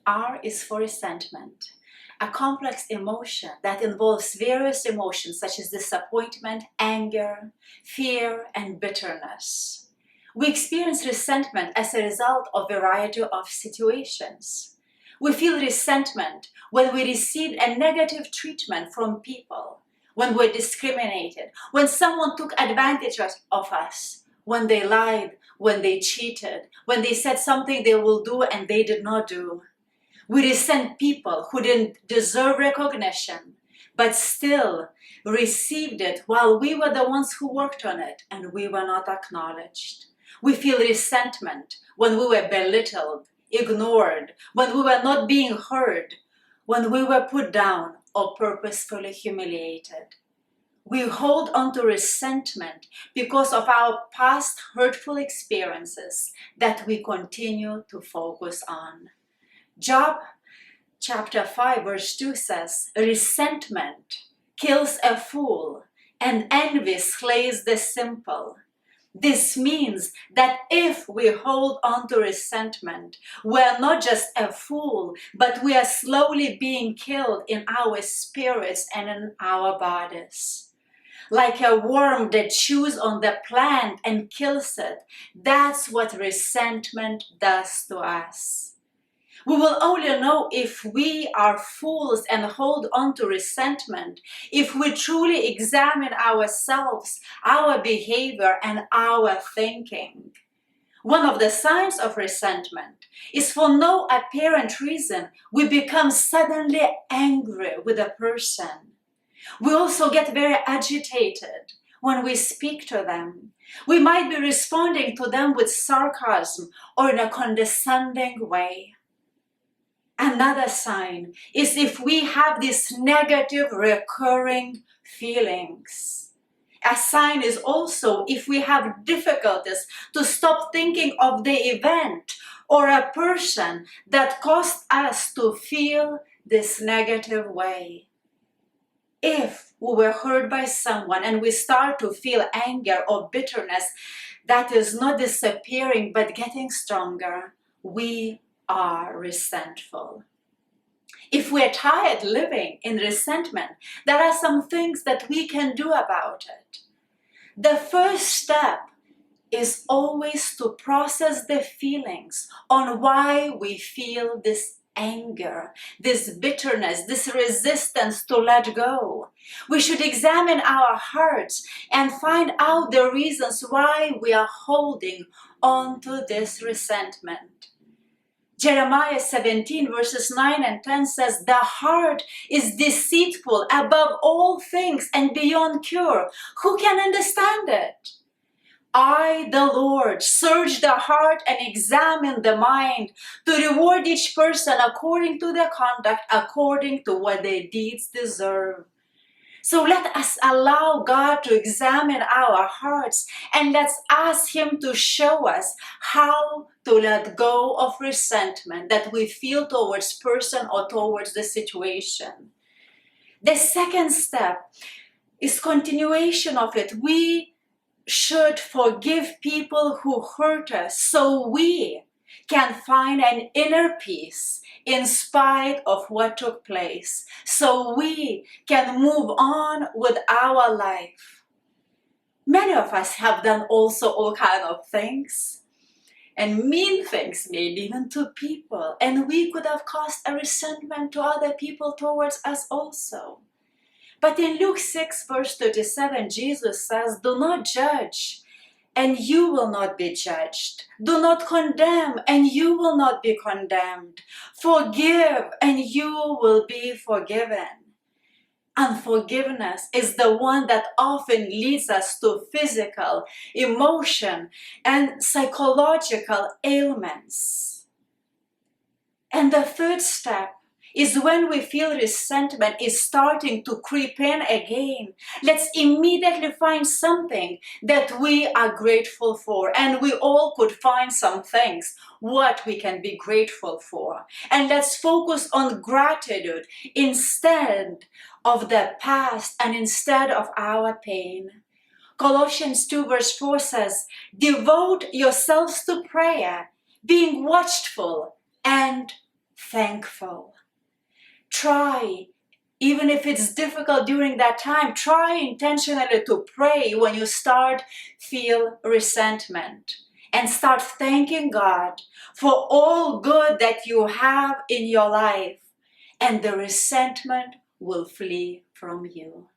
R is for resentment, a complex emotion that involves various emotions such as disappointment, anger, fear, and bitterness. We experience resentment as a result of a variety of situations. We feel resentment when we receive a negative treatment from people, when we're discriminated, when someone took advantage of us, when they lied, when they cheated, when they said something they will do and they did not do. We resent people who didn't deserve recognition, but still received it while we were the ones who worked on it and we were not acknowledged. We feel resentment when we were belittled, ignored, when we were not being heard, when we were put down or purposefully humiliated. We hold on to resentment because of our past hurtful experiences that we continue to focus on. Job chapter 5 verse 2 says, "Resentment kills a fool, and envy slays the simple." This means that if we hold on to resentment, we're not just a fool, but we are slowly being killed in our spirits and in our bodies. Like a worm that chews on the plant and kills it, that's what resentment does to us. We will only know if we are fools and hold on to resentment if we truly examine ourselves, our behavior, and our thinking. One of the signs of resentment is for no apparent reason we become suddenly angry with a person. We also get very agitated when we speak to them. We might be responding to them with sarcasm or in a condescending way. Another sign is if we have these negative recurring feelings. A sign is also if we have difficulties to stop thinking of the event or a person that caused us to feel this negative way. If we were hurt by someone and we start to feel anger or bitterness that is not disappearing but getting stronger, we are resentful. If we're tired living in resentment, there are some things that we can do about it. The first step is always to process the feelings on why we feel this anger, this bitterness, this resistance to let go. We should examine our hearts and find out the reasons why we are holding on to this resentment. Jeremiah 17 verses 9 and 10 says, "The heart is deceitful above all things and beyond cure. Who can understand it? I, the Lord, search the heart and examine the mind to reward each person according to their conduct, according to what their deeds deserve." So let us allow God to examine our hearts and let's ask Him to show us how to let go of resentment that we feel towards person or towards the situation. The second step is continuation of it. We should forgive people who hurt us so we can find an inner peace in spite of what took place, so we can move on with our life. Many of us have done also all kinds of things, and mean things maybe even to people, and we could have caused a resentment to other people towards us also. But in Luke 6 verse 37, Jesus says, "Do not judge, and you will not be judged. Do not condemn, and you will not be condemned. Forgive, and you will be forgiven." Unforgiveness is the one that often leads us to physical, emotion, and psychological ailments. And the third step is when we feel resentment is starting to creep in again, let's immediately find something that we are grateful for. And we all could find some things what we can be grateful for. And let's focus on gratitude instead of the past and instead of our pain. Colossians 2 verse 4 says, "Devote yourselves to prayer, being watchful and thankful. Try, even if it's difficult during that time, try intentionally to pray when you start feel resentment. And start thanking God for all good that you have in your life. And the resentment will flee from you.